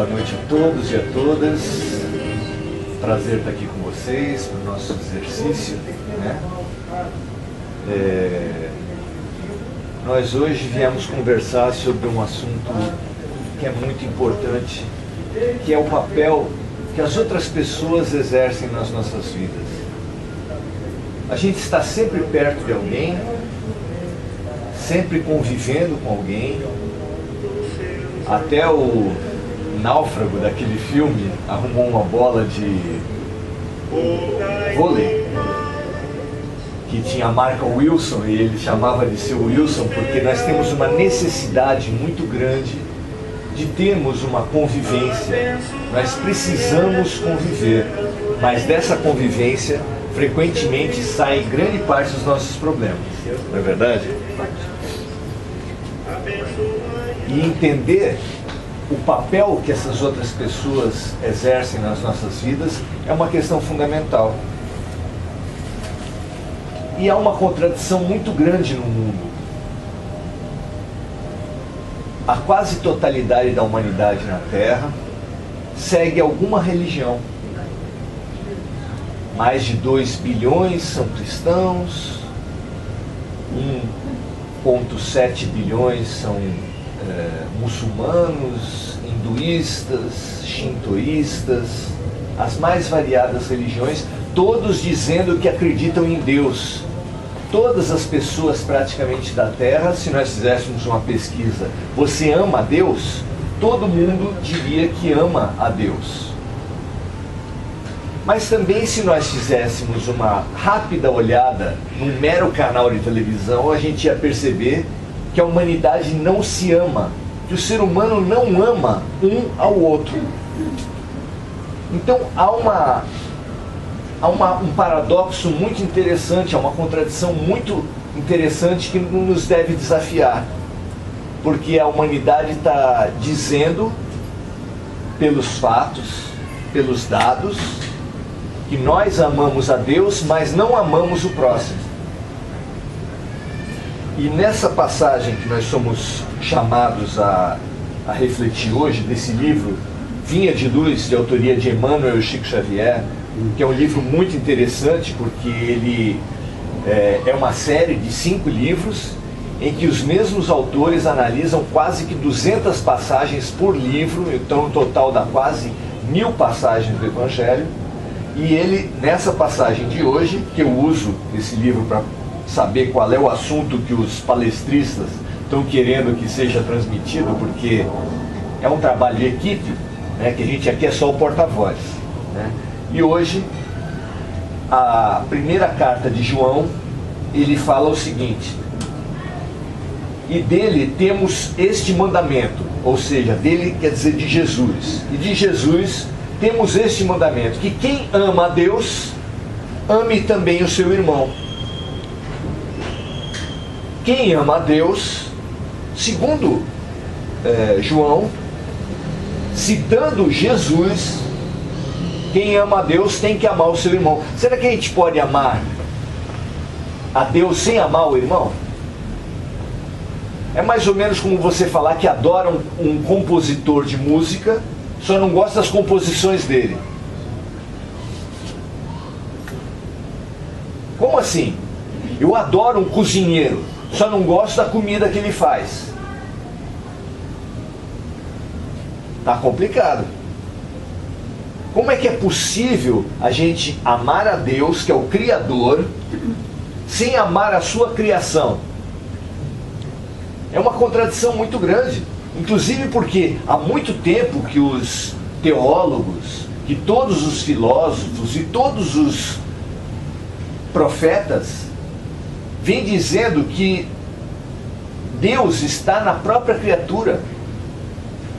Boa noite a todos e a todas. Prazer estar aqui com vocês para o nosso exercício, né? Nós hoje viemos conversar sobre um assunto que é muito importante, que é o papel que as outras pessoas exercem nas nossas vidas. A gente está sempre perto de alguém, sempre convivendo com alguém. Até o náufrago daquele filme arrumou uma bola de vôlei que tinha a marca Wilson, e ele chamava de seu Wilson porque nós temos uma necessidade muito grande de termos uma convivência. Nós precisamos conviver, mas dessa convivência frequentemente sai grande parte dos nossos problemas, não é verdade? E entender o papel que essas outras pessoas exercem nas nossas vidas é uma questão fundamental. E há uma contradição muito grande no mundo. A quase totalidade da humanidade na Terra segue alguma religião. Mais de 2 bilhões são cristãos, 1,7 bilhões são muçulmanos, hinduístas, shintoístas, as mais variadas religiões, todos dizendo que acreditam em Deus. Todas as pessoas praticamente da Terra, se nós fizéssemos uma pesquisa, você ama a Deus? Todo mundo diria que ama a Deus. Mas também, se nós fizéssemos uma rápida olhada num mero canal de televisão, a gente ia perceber que a humanidade não se ama, que o ser humano não ama um ao outro. Então há um paradoxo muito interessante, há uma contradição muito interessante que nos deve desafiar. Porque a humanidade está dizendo, pelos fatos, pelos dados, que nós amamos a Deus, mas não amamos o próximo. E nessa passagem que nós somos chamados a refletir hoje, desse livro, Vinha de Luz, de autoria de Emmanuel Chico Xavier, que é um livro muito interessante, porque ele é uma série de 5 livros, em que os mesmos autores analisam quase que 200 passagens por livro, então um total dá quase 1000 passagens do Evangelho. E ele, nessa passagem de hoje, que eu uso esse livro para saber qual é o assunto que os palestristas estão querendo que seja transmitido, porque é um trabalho de equipe, né, que a gente aqui é só o porta-voz, né? E hoje, a primeira carta de João, ele fala o seguinte: e dele temos este mandamento, ou seja, dele quer dizer de Jesus, e de Jesus temos este mandamento, que quem ama a Deus, ame também o seu irmão. Quem ama a Deus, segundo João, citando Jesus, quem ama a Deus tem que amar o seu irmão. Será que a gente pode amar a Deus sem amar o irmão? É mais ou menos como você falar que adora um compositor de música, só não gosta das composições dele. Como assim? Eu adoro um cozinheiro, só não gosto da comida que ele faz. Tá complicado. Como é que é possível a gente amar a Deus, que é o Criador, sem amar a sua criação? É uma contradição muito grande. Inclusive porque há muito tempo que os teólogos, que todos os filósofos e todos os profetas vêm dizendo que Deus está na própria criatura.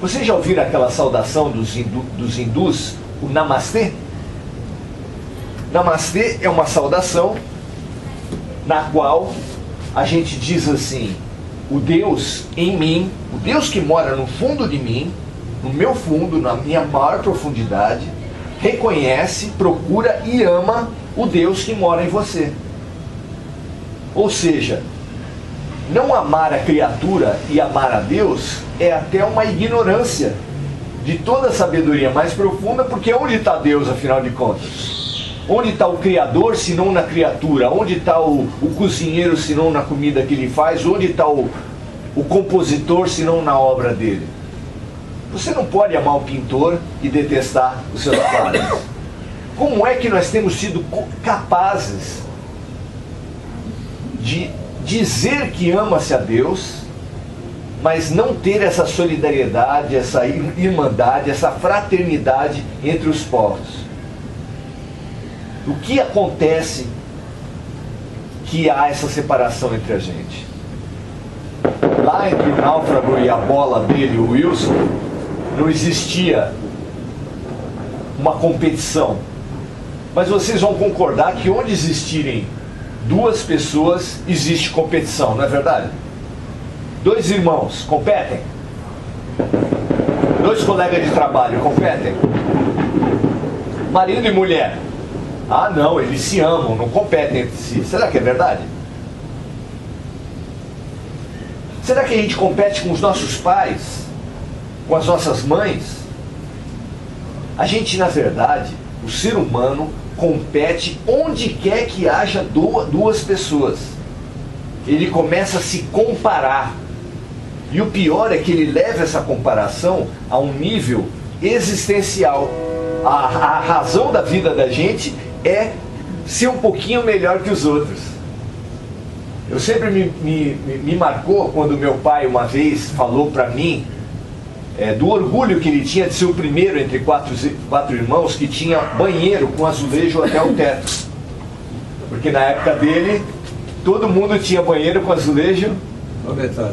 Vocês já ouviram aquela saudação dos hindus, o Namastê? Namastê é uma saudação na qual a gente diz assim: o Deus em mim, o Deus que mora no fundo de mim, no meu fundo, na minha maior profundidade, reconhece, procura e ama o Deus que mora em você. Ou seja, não amar a criatura e amar a Deus é até uma ignorância de toda a sabedoria mais profunda, porque onde está Deus, afinal de contas? Onde está o Criador, se não na criatura? Onde está o cozinheiro, se não na comida que ele faz? Onde está o compositor, se não na obra dele? Você não pode amar o pintor e detestar os seus quadros. Como é que nós temos sido capazes de dizer que ama-se a Deus, mas não ter essa solidariedade, essa irmandade, essa fraternidade entre os povos? O que acontece que há essa separação entre a gente? Lá entre o náufrago e a bola dele, o Wilson, não existia uma competição. Mas vocês vão concordar que onde existirem duas pessoas, existe competição, não é verdade? Dois irmãos competem? Dois colegas de trabalho competem? Marido e mulher? Ah, não, eles se amam, não competem entre si. Será que é verdade? Será que a gente compete com os nossos pais? Com as nossas mães? A gente, na verdade, o ser humano compete onde quer que haja duas pessoas. Ele começa a se comparar. E o pior é que ele leva essa comparação a um nível existencial. A razão da vida da gente é ser um pouquinho melhor que os outros. Eu sempre me marcou quando meu pai uma vez falou para mim do orgulho que ele tinha de ser o primeiro entre quatro irmãos que tinha banheiro com azulejo até o teto. Porque na época dele, todo mundo tinha banheiro com azulejo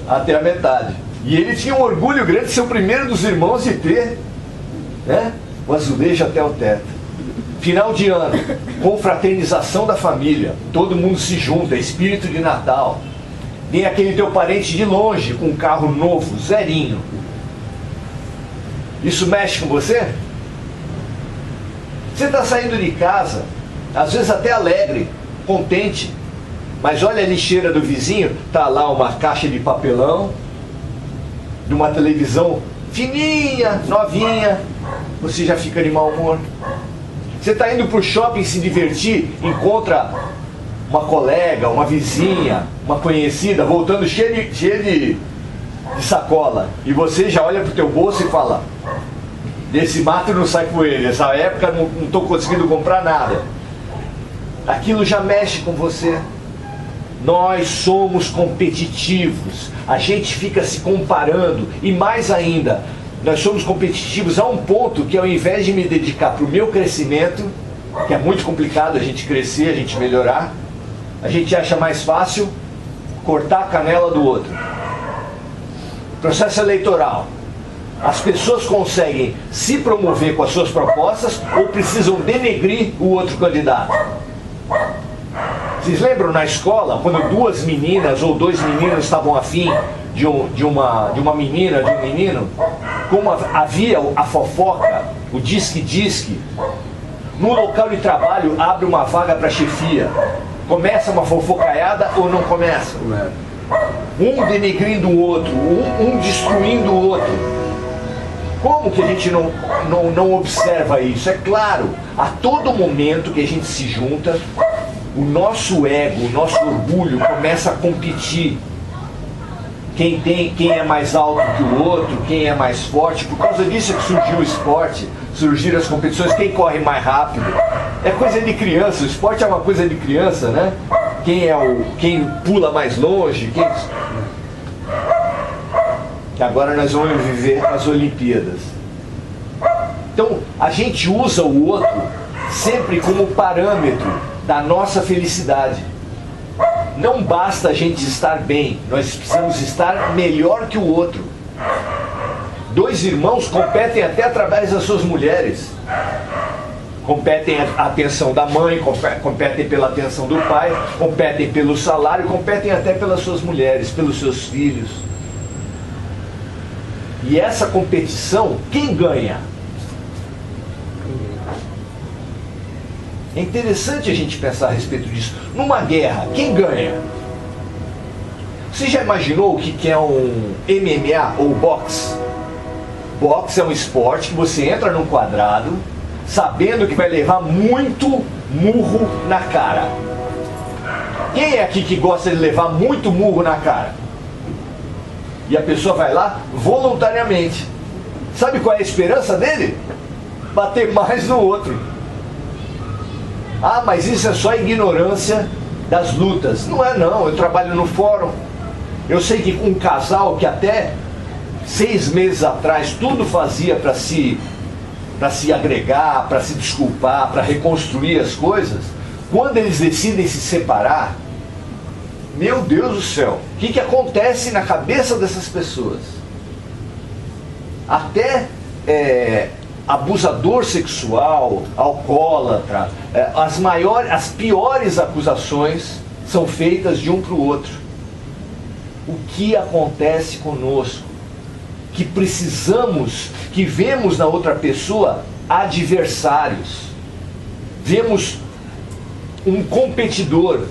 até a metade. E ele tinha um orgulho grande de ser o primeiro dos irmãos de ter, né, o azulejo até o teto. Final de ano, confraternização da família, todo mundo se junta, espírito de Natal. Vem aquele teu parente de longe com um carro novo, zerinho. Isso mexe com você? Você está saindo de casa, às vezes até alegre, contente, mas olha a lixeira do vizinho, está lá uma caixa de papelão, de uma televisão fininha, novinha, você já fica de mau humor. Você está indo para o shopping se divertir, encontra uma colega, uma vizinha, uma conhecida, voltando cheia de sacola, e você já olha para o teu bolso e fala: desse mato não sai coelho, essa época não estou conseguindo comprar nada. Aquilo já mexe com você. Nós somos competitivos, a gente fica se comparando, e mais ainda, nós somos competitivos a um ponto que, ao invés de me dedicar para o meu crescimento, que é muito complicado a gente crescer, a gente melhorar, a gente acha mais fácil cortar a canela do outro. Processo eleitoral. As pessoas conseguem se promover com as suas propostas ou precisam denegrir o outro candidato? Vocês lembram na escola, quando duas meninas ou dois meninos estavam afim de uma menina, de um menino, como havia a fofoca, o disque-disque, no local de trabalho abre uma vaga para chefia. Começa uma fofocaiada ou não começa? Um denegrindo o outro, um destruindo o outro. Como que a gente não observa isso? É claro, a todo momento que a gente se junta, o nosso ego, o nosso orgulho começa a competir. Quem é mais alto que o outro, quem é mais forte. Por causa disso é que surgiu o esporte, surgiram as competições, quem corre mais rápido. É coisa de criança, o esporte é uma coisa de criança, né? Quem pula mais longe, Agora nós vamos viver as Olimpíadas. Então, a gente usa o outro sempre como parâmetro da nossa felicidade. Não basta a gente estar bem, nós precisamos estar melhor que o outro. Dois irmãos competem até através das suas mulheres. Competem a atenção da mãe, competem pela atenção do pai, competem pelo salário, competem até pelas suas mulheres, pelos seus filhos. E essa competição, quem ganha? É interessante a gente pensar a respeito disso. Numa guerra, quem ganha? Você já imaginou o que é um MMA ou boxe? Boxe é um esporte que você entra num quadrado sabendo que vai levar muito murro na cara. Quem é aqui que gosta de levar muito murro na cara? E a pessoa vai lá voluntariamente. Sabe qual é a esperança dele? Bater mais no outro. Ah, mas isso é só ignorância das lutas. Não é não, eu trabalho no fórum. Eu sei que um casal que até 6 meses atrás tudo fazia para se agregar, para se desculpar, para reconstruir as coisas, quando eles decidem se separar, meu Deus do céu, o que acontece na cabeça dessas pessoas? Até abusador sexual, alcoólatra, as piores acusações são feitas de um para o outro. O que acontece conosco? Que precisamos, que vemos na outra pessoa adversários, vemos um competidor.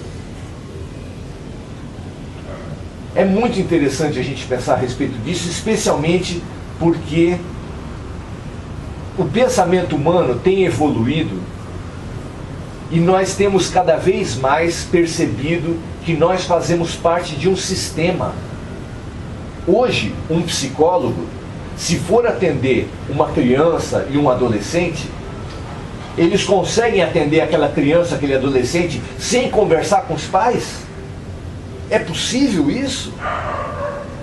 É muito interessante a gente pensar a respeito disso, especialmente porque o pensamento humano tem evoluído e nós temos cada vez mais percebido que nós fazemos parte de um sistema. Hoje, um psicólogo, se for atender uma criança e um adolescente, eles conseguem atender aquela criança, aquele adolescente, sem conversar com os pais? É possível isso?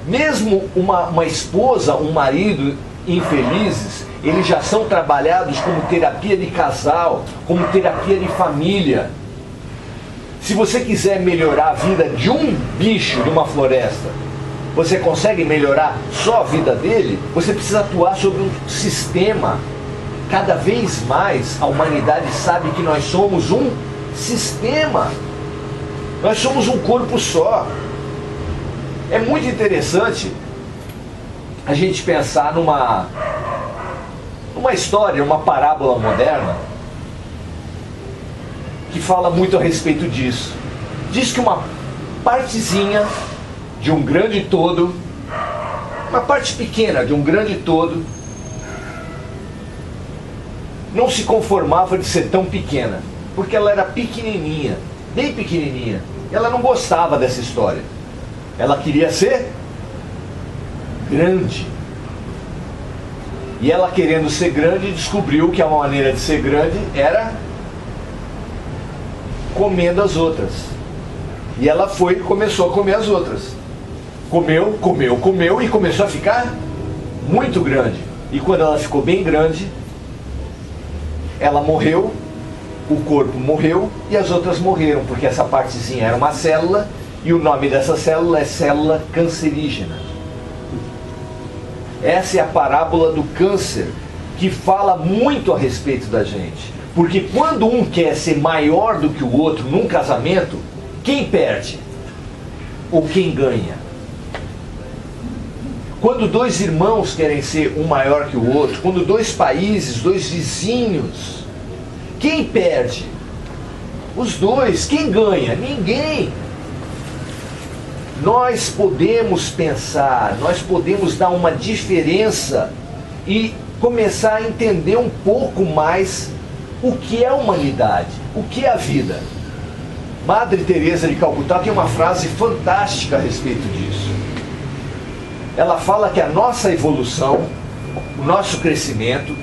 Mesmo uma esposa, um marido infelizes, eles já são trabalhados como terapia de casal, como terapia de família. Se você quiser melhorar a vida de um bicho de uma floresta, você consegue melhorar só a vida dele? Você precisa atuar sobre um sistema. Cada vez mais a humanidade sabe que nós somos um sistema. Nós somos um corpo só. É muito interessante a gente pensar numa história, uma parábola moderna que fala muito a respeito disso. Diz que uma partezinha de um grande todo, uma parte pequena de um grande todo, não se conformava de ser tão pequena, porque ela era pequenininha, bem pequenininha. Ela não gostava dessa história. Ela queria ser grande. E ela, querendo ser grande, descobriu que a maneira de ser grande era comendo as outras. E ela começou a comer as outras. Comeu e começou a ficar muito grande. E quando ela ficou bem grande, ela morreu, o corpo morreu e as outras morreram, porque essa partezinha era uma célula e o nome dessa célula é célula cancerígena. Essa é a parábola do câncer, que fala muito a respeito da gente. Porque quando um quer ser maior do que o outro num casamento, quem perde? Ou quem ganha? Quando dois irmãos querem ser um maior que o outro, quando dois países, dois vizinhos, quem perde? Os dois. Quem ganha? Ninguém. Nós podemos pensar, nós podemos dar uma diferença e começar a entender um pouco mais o que é a humanidade, o que é a vida. Madre Teresa de Calcutá tem uma frase fantástica a respeito disso. Ela fala que a nossa evolução, o nosso crescimento,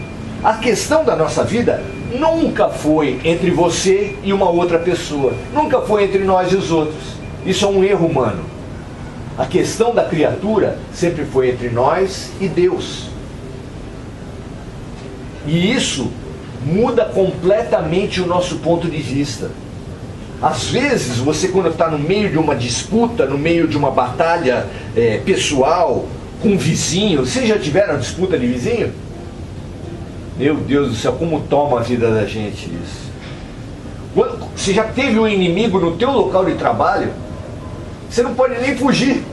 a questão da nossa vida nunca foi entre você e uma outra pessoa, nunca foi entre nós e os outros. Isso é um erro humano. A questão da criatura sempre foi entre nós e Deus. E isso muda completamente o nosso ponto de vista. Às vezes, você, quando está no meio de uma disputa, no meio de uma batalha pessoal, com um vizinho, vocês já tiveram disputa de vizinho? Meu Deus do céu, como toma a vida da gente isso. Você já teve um inimigo no teu local de trabalho? Você não pode nem fugir.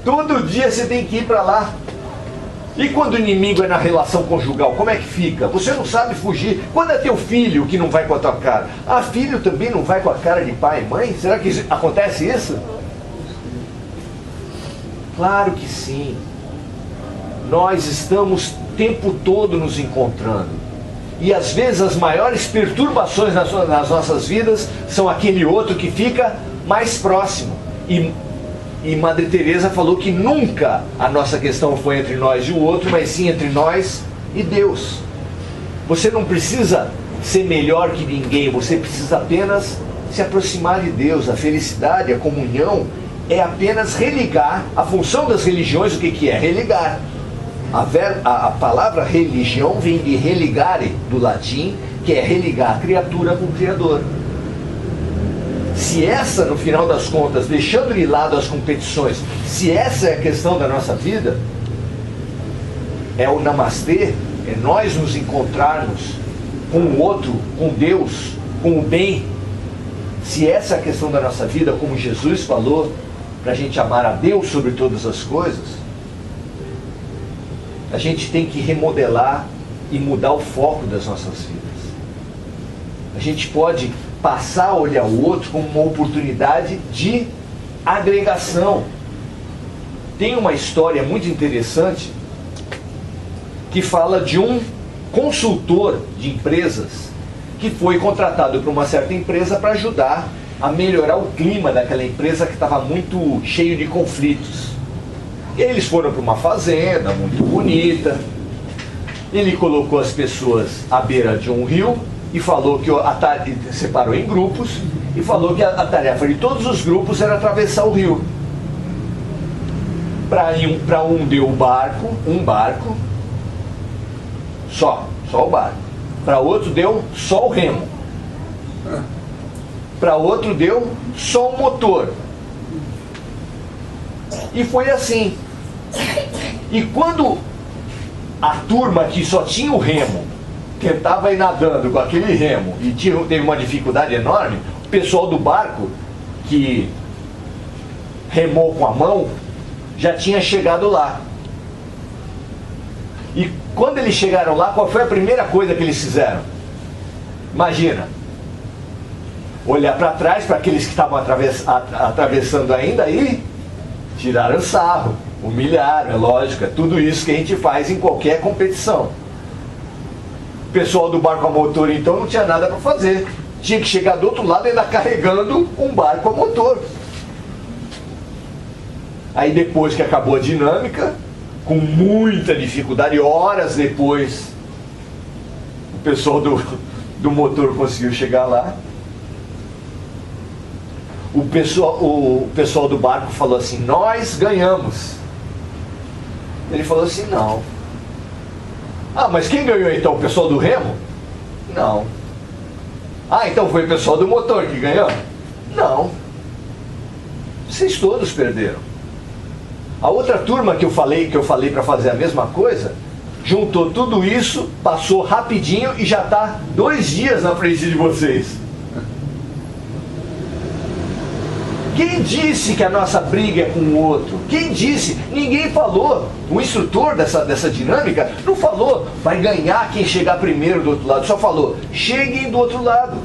Todo dia você tem que ir para lá. E quando o inimigo é na relação conjugal, como é que fica? Você não sabe fugir. Quando é teu filho que não vai com a tua cara? Ah, filho também não vai com a cara de pai e mãe? Será que acontece isso? Claro que sim. nós estamos o tempo todo nos encontrando. E às vezes as maiores perturbações nas nossas vidas são aquele outro que fica mais próximo. E Madre Teresa falou que nunca a nossa questão foi entre nós e o outro, mas sim entre nós e Deus. Você não precisa ser melhor que ninguém, você precisa apenas se aproximar de Deus. A felicidade, a comunhão é apenas religar. A função das religiões, o que é? Religar. A palavra religião vem de religare, do latim, que é religar a criatura com o Criador. Se essa, no final das contas, deixando de lado as competições, se essa é a questão da nossa vida, é o namastê, é nós nos encontrarmos com o outro, com Deus, com o bem. Se essa é a questão da nossa vida, como Jesus falou, para a gente amar a Deus sobre todas as coisas, a gente tem que remodelar e mudar o foco das nossas vidas. A gente pode passar a olhar o outro como uma oportunidade de agregação. Tem uma história muito interessante que fala de um consultor de empresas que foi contratado por uma certa empresa para ajudar a melhorar o clima daquela empresa que estava muito cheio de conflitos. Eles foram para uma fazenda muito bonita, ele colocou as pessoas à beira de um rio e falou que separou em grupos e falou que a tarefa de todos os grupos era atravessar o rio. Para um deu um barco, só o barco. Para outro deu só o remo. Para outro deu só o motor. E foi assim. E quando a turma que só tinha o remo tentava ir nadando com aquele remo e teve uma dificuldade enorme, o pessoal do barco que remou com a mão já tinha chegado lá. E quando eles chegaram lá, qual foi a primeira coisa que eles fizeram? Imagina, olhar para trás para aqueles que estavam atravessando ainda e tiraram sarro, humilharam, é lógico, é tudo isso que a gente faz em qualquer competição. O pessoal do barco a motor então não tinha nada para fazer, tinha que chegar do outro lado ainda carregando um barco a motor. Aí depois que acabou a dinâmica, com muita dificuldade, horas depois, o pessoal do motor conseguiu chegar lá. O pessoal do barco falou assim: nós ganhamos. Ele falou assim: não. Ah, mas quem ganhou então? O pessoal do remo? Não. Ah, então foi o pessoal do motor que ganhou? Não. Vocês todos perderam. A outra turma que eu falei para fazer a mesma coisa, juntou tudo isso, passou rapidinho e já está 2 dias na frente de vocês. Quem disse que a nossa briga é com o outro? Quem disse? Ninguém falou. O instrutor dessa dinâmica não falou, vai ganhar quem chegar primeiro do outro lado. Só falou, cheguem do outro lado.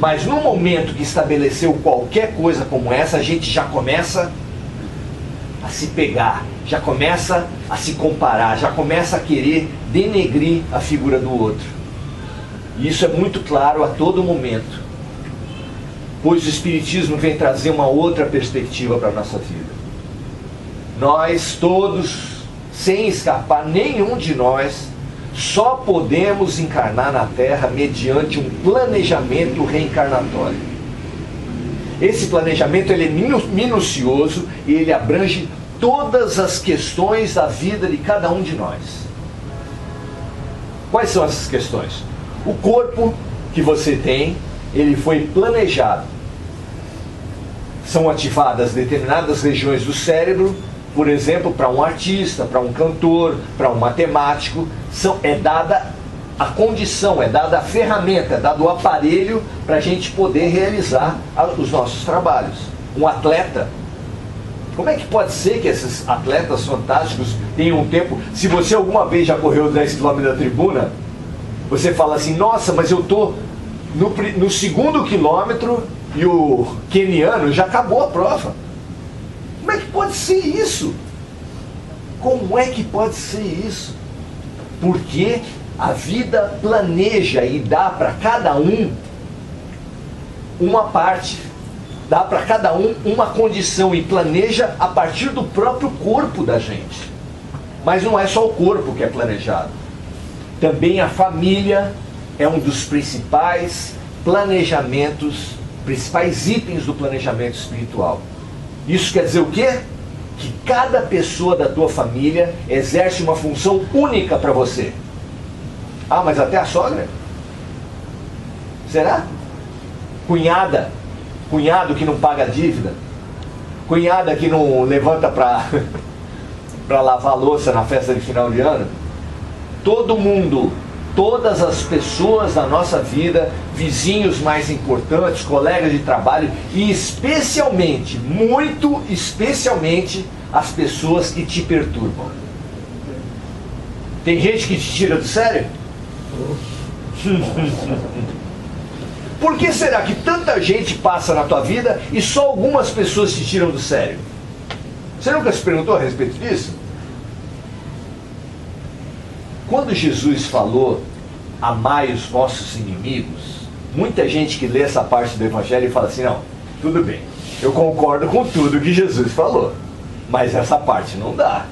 Mas no momento que estabeleceu qualquer coisa como essa, a gente já começa a se pegar, já começa a se comparar, já começa a querer denegrir a figura do outro. E isso é muito claro a todo momento, pois o Espiritismo vem trazer uma outra perspectiva para a nossa vida. Nós todos, sem escapar nenhum de nós, só podemos encarnar na Terra mediante um planejamento reencarnatório. Esse planejamento ele é minucioso e ele abrange todas as questões da vida de cada um de nós. Quais são essas questões? O corpo que você tem, ele foi planejado. São ativadas determinadas regiões do cérebro, por exemplo, para um artista, para um cantor, para um matemático, é dada a condição, é dada a ferramenta, é dado o aparelho para a gente poder realizar os nossos trabalhos. Um atleta, como é que pode ser que esses atletas fantásticos tenham um tempo? Se você alguma vez já correu 10 km da tribuna, você fala assim, nossa, mas eu estou no 2º quilômetro e o queniano já acabou a prova. Como é que pode ser isso? Como é que pode ser isso? Porque a vida planeja e dá para cada um uma parte, dá para cada um uma condição e planeja a partir do próprio corpo da gente. Mas não é só o corpo que é planejado. Também a família é um dos principais planejamentos, principais itens do planejamento espiritual. Isso quer dizer o quê? Que cada pessoa da tua família exerce uma função única para você. Ah, mas até a sogra? Será? Cunhada? Cunhado que não paga a dívida? Cunhada que não levanta para lavar a louça na festa de final de ano? Todo mundo, todas as pessoas da nossa vida, vizinhos mais importantes, colegas de trabalho e especialmente, muito especialmente, as pessoas que te perturbam. Tem gente que te tira do sério? Por que será que tanta gente passa na tua vida e só algumas pessoas te tiram do sério? Você nunca se perguntou a respeito disso? Quando Jesus falou, amai os vossos inimigos, muita gente que lê essa parte do Evangelho e fala assim, não, tudo bem, eu concordo com tudo que Jesus falou, mas essa parte não dá.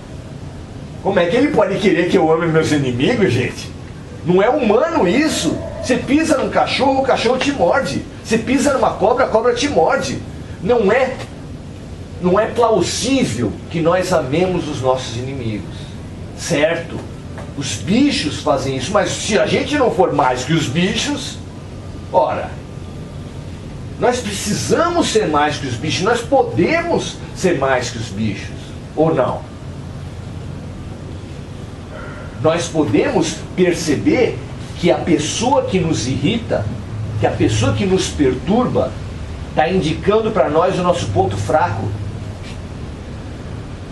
Como é que ele pode querer que eu ame meus inimigos, gente? Não é humano isso. Você pisa num cachorro, o cachorro te morde. Você pisa numa cobra, a cobra te morde. Não é plausível que nós amemos os nossos inimigos. Certo? Os bichos fazem isso, mas se a gente não for mais que os bichos, ora, nós precisamos ser mais que os bichos, nós podemos ser mais que os bichos, ou não? Nós podemos perceber que a pessoa que nos irrita, que a pessoa que nos perturba, está indicando para nós o nosso ponto fraco.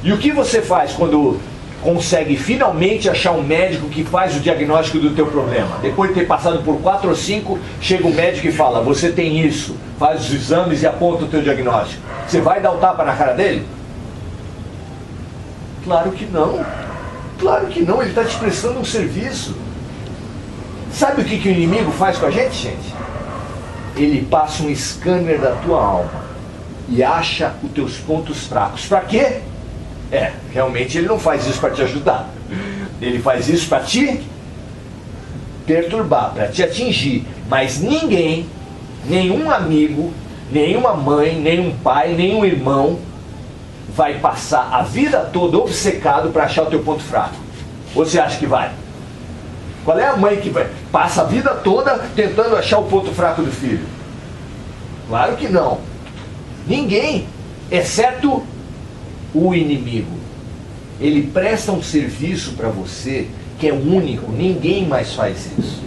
E o que você faz quando consegue finalmente achar um médico que faz o diagnóstico do teu problema? Depois de ter passado por 4 ou 5, chega o médico e fala, você tem isso, faz os exames e aponta o teu diagnóstico. Você vai dar o tapa na cara dele? Claro que não. Claro que não, ele está te prestando um serviço. Sabe o que o inimigo faz com a gente? Ele passa um scanner da tua alma e acha os teus pontos fracos. Para quê? Realmente ele não faz isso para te ajudar. Ele faz isso para te perturbar, para te atingir. Mas ninguém, nenhum amigo, nenhuma mãe, nenhum pai, nenhum irmão vai passar a vida toda obcecado para achar o teu ponto fraco. Ou você acha que vai? Qual é a mãe que passa a vida toda tentando achar o ponto fraco do filho? Claro que não. Ninguém, exceto o inimigo. Ele presta um serviço para você que é único, ninguém mais faz isso.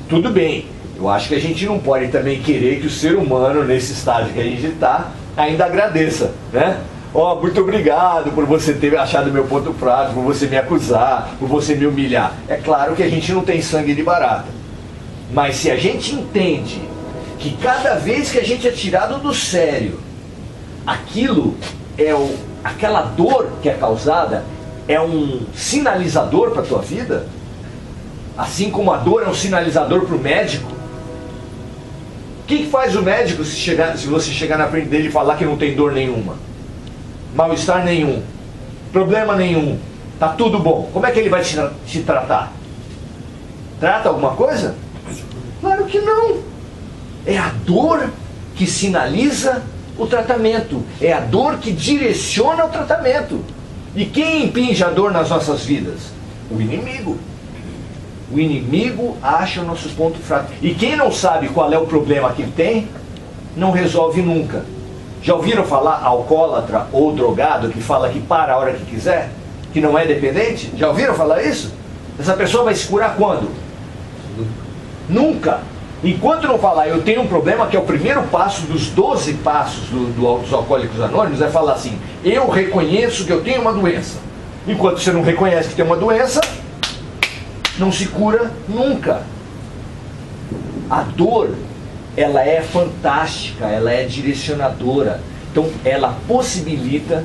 Tudo bem, eu acho que a gente não pode também querer que o ser humano, nesse estágio que a gente está, ainda agradeça, né? Muito obrigado por você ter achado meu ponto fraco, por você me acusar, por você me humilhar. É claro que a gente não tem sangue de barata. Mas se a gente entende que cada vez que a gente é tirado do sério, aquilo aquela dor que é causada é um sinalizador para a tua vida, assim como a dor é um sinalizador para o médico. O que faz o médico se você chegar na frente dele e falar que não tem dor nenhuma? Mal-estar nenhum, problema nenhum, tá tudo bom. Como é que ele vai te tratar? Trata alguma coisa? Claro que não. É a dor que sinaliza o tratamento. É a dor que direciona o tratamento. E quem impinge a dor nas nossas vidas? O inimigo. O inimigo acha o nosso ponto fraco. E quem não sabe qual é o problema que ele tem, não resolve nunca. Já ouviram falar alcoólatra ou drogado que fala que para a hora que quiser? Que não é dependente? Já ouviram falar isso? Essa pessoa vai se curar quando? Nunca. Enquanto não falar, eu tenho um problema, que é o primeiro passo dos 12 passos dos Alcoólicos Anônimos, é falar assim, eu reconheço que eu tenho uma doença. Enquanto você não reconhece que tem uma doença, não se cura nunca. A dor, ela é fantástica, ela é direcionadora. Então, ela possibilita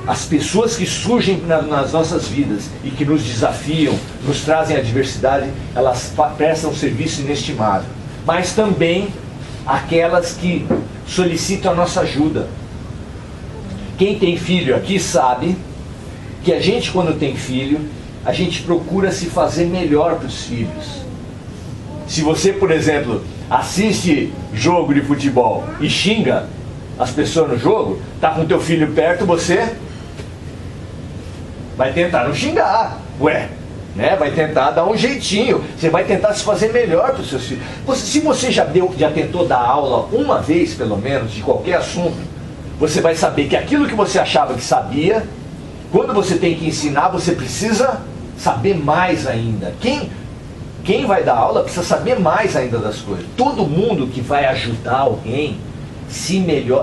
as pessoas que surgem nas nossas vidas e que nos desafiam, nos trazem adversidade, elas prestam um serviço inestimável. Mas também aquelas que solicitam a nossa ajuda. Quem tem filho aqui sabe que a gente, quando tem filho, a gente procura se fazer melhor para os filhos. Se você, por exemplo, assiste jogo de futebol e xinga as pessoas no jogo, tá com teu filho perto, você vai tentar não xingar, né? Vai tentar dar um jeitinho, você vai tentar se fazer melhor para os seus filhos. Se você já tentou dar aula uma vez, pelo menos, de qualquer assunto, você vai saber que aquilo que você achava que sabia, quando você tem que ensinar, você precisa saber mais ainda. Quem vai dar aula precisa saber mais ainda das coisas. Todo mundo que vai ajudar alguém,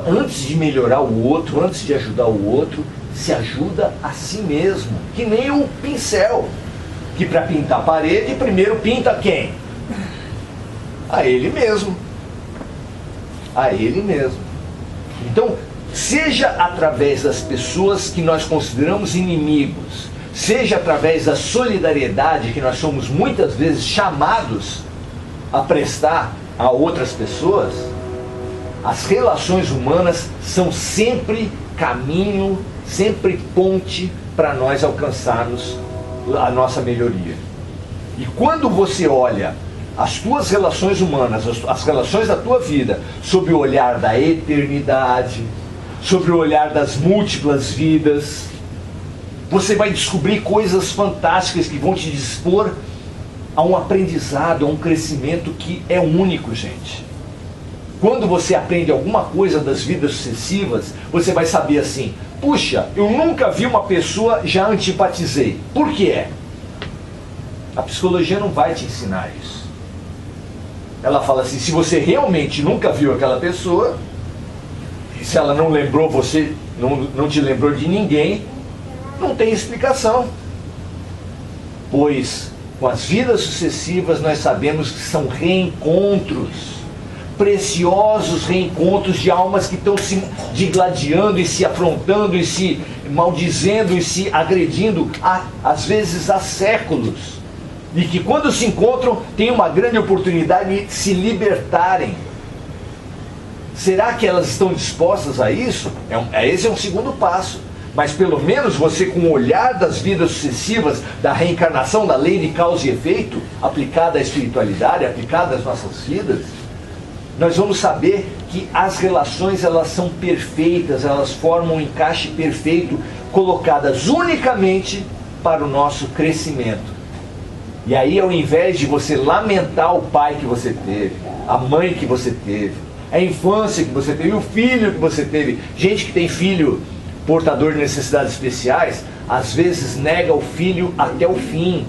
antes de melhorar o outro, antes de ajudar o outro, se ajuda a si mesmo. Que nem o pincel, que para pintar a parede, primeiro pinta quem? A ele mesmo. A ele mesmo. Então, seja através das pessoas que nós consideramos inimigos, seja através da solidariedade que nós somos muitas vezes chamados a prestar a outras pessoas, as relações humanas são sempre caminho, sempre ponte para nós alcançarmos a nossa melhoria. E quando você olha as tuas relações humanas, as relações da tua vida, sob o olhar da eternidade, sobre o olhar das múltiplas vidas, você vai descobrir coisas fantásticas que vão te dispor a um aprendizado, a um crescimento que é único, gente. Quando você aprende alguma coisa das vidas sucessivas, você vai saber assim, puxa, eu nunca vi uma pessoa, já antipatizei. Por que é? A psicologia não vai te ensinar isso. Ela fala assim, se você realmente nunca viu aquela pessoa, se ela não lembrou você, não te lembrou de ninguém, não tem explicação. Pois com as vidas sucessivas nós sabemos que são reencontros, preciosos reencontros de almas que estão se digladiando e se afrontando e se maldizendo e se agredindo às vezes há séculos, e que quando se encontram tem uma grande oportunidade de se libertarem. Será que elas estão dispostas a isso? Esse é um segundo passo. Mas pelo menos você, com o olhar das vidas sucessivas, da reencarnação, da lei de causa e efeito, aplicada à espiritualidade, aplicada às nossas vidas, nós vamos saber que as relações, elas são perfeitas, elas formam um encaixe perfeito, colocadas unicamente para o nosso crescimento. E aí, ao invés de você lamentar o pai que você teve, a mãe que você teve, a infância que você teve, o filho que você teve, gente que tem filho portador de necessidades especiais, às vezes nega o filho até o fim,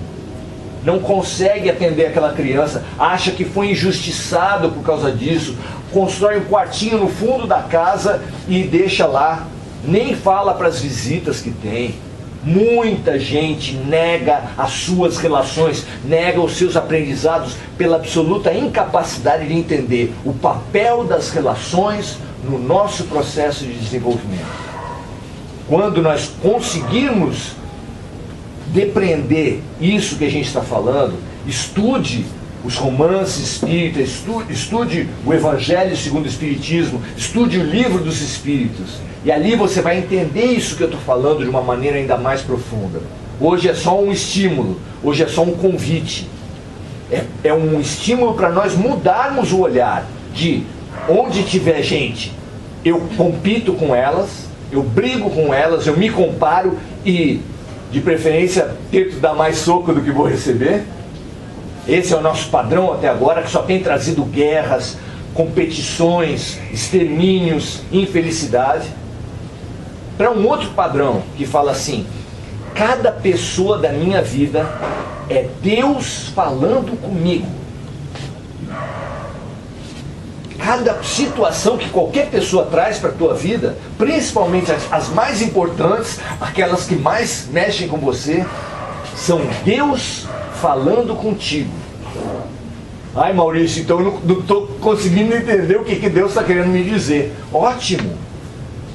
não consegue atender aquela criança, acha que foi injustiçado por causa disso, constrói um quartinho no fundo da casa e deixa lá, nem fala para as visitas que tem. Muita gente nega as suas relações, nega os seus aprendizados pela absoluta incapacidade de entender o papel das relações no nosso processo de desenvolvimento. Quando nós conseguirmos depreender isso que a gente está falando, estude os romances espíritas, estude o Evangelho segundo o Espiritismo, estude o Livro dos Espíritos, e ali você vai entender isso que eu estou falando de uma maneira ainda mais profunda. Hoje é só um estímulo, hoje é só um convite, é um estímulo para nós mudarmos o olhar de onde tiver gente, eu compito com elas, eu brigo com elas, eu me comparo e, de preferência, tento dar mais soco do que vou receber. Esse é o nosso padrão até agora, que só tem trazido guerras, competições, extermínios, infelicidade. Para um outro padrão que fala assim, cada pessoa da minha vida é Deus falando comigo. Cada situação que qualquer pessoa traz para a tua vida, principalmente as mais importantes, aquelas que mais mexem com você, são Deus falando contigo. Ai, Maurício, então eu não estou conseguindo entender o que Deus está querendo me dizer. Ótimo,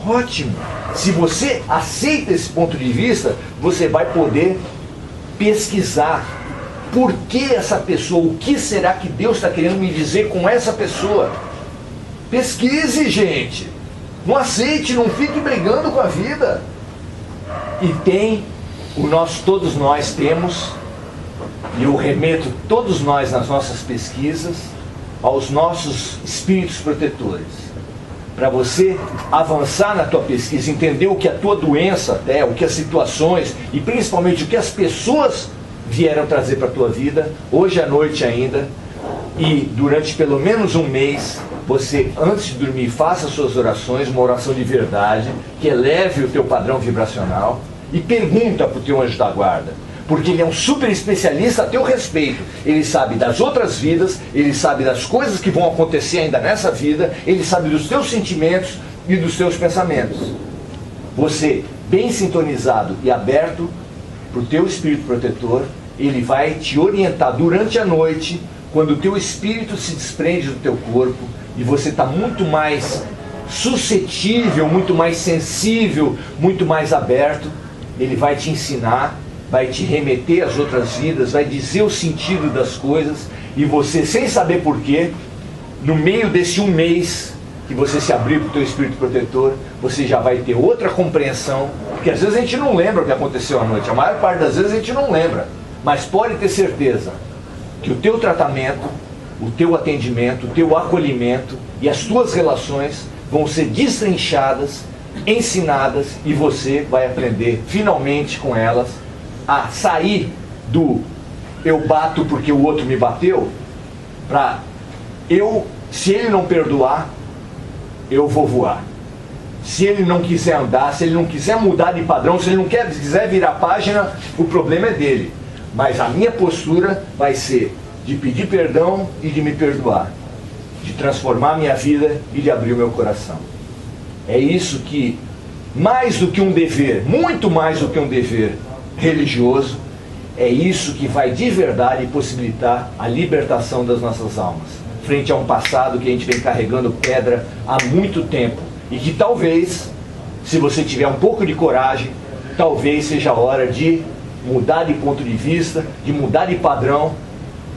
ótimo. Se você aceita esse ponto de vista, você vai poder pesquisar por que essa pessoa, o que será que Deus está querendo me dizer com essa pessoa. Pesquise, gente. Não aceite, não fique brigando com a vida. E todos nós temos, e eu remeto todos nós nas nossas pesquisas, aos nossos espíritos protetores. Para você avançar na tua pesquisa, entender o que a tua doença até, o que as situações e principalmente o que as pessoas vieram trazer para a tua vida, hoje à noite ainda, e durante pelo menos um mês, você antes de dormir faça suas orações, uma oração de verdade, que eleve o teu padrão vibracional, e pergunta para o teu anjo da guarda, porque ele é um super especialista a teu respeito. Ele sabe das outras vidas, ele sabe das coisas que vão acontecer ainda nessa vida, ele sabe dos teus sentimentos e dos teus pensamentos. Você, bem sintonizado e aberto para o teu espírito protetor, ele vai te orientar durante a noite, quando o teu espírito se desprende do teu corpo, e você está muito mais suscetível, muito mais sensível, muito mais aberto. Ele vai te ensinar, vai te remeter às outras vidas, vai dizer o sentido das coisas, e você, sem saber porquê, no meio desse um mês que você se abrir para o teu espírito protetor, você já vai ter outra compreensão, porque às vezes a gente não lembra o que aconteceu à noite, a maior parte das vezes a gente não lembra, mas pode ter certeza que o teu tratamento, o teu atendimento, o teu acolhimento e as tuas relações vão ser destrinchadas, ensinadas, e você vai aprender finalmente com elas a sair do eu bato porque o outro me bateu, para se ele não perdoar, eu vou voar. Se ele não quiser andar, se ele não quiser mudar de padrão, se ele não quiser virar página, o problema é dele. Mas a minha postura vai ser de pedir perdão e de me perdoar, de transformar a minha vida e de abrir o meu coração. É isso que, mais do que um dever, muito mais do que um dever religioso, é isso que vai de verdade possibilitar a libertação das nossas almas, frente a um passado que a gente vem carregando pedra há muito tempo, e que talvez, se você tiver um pouco de coragem, talvez seja a hora de mudar de ponto de vista, de mudar de padrão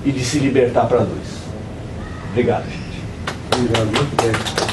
e de se libertar para a luz. Obrigado, gente. Obrigado, muito bem.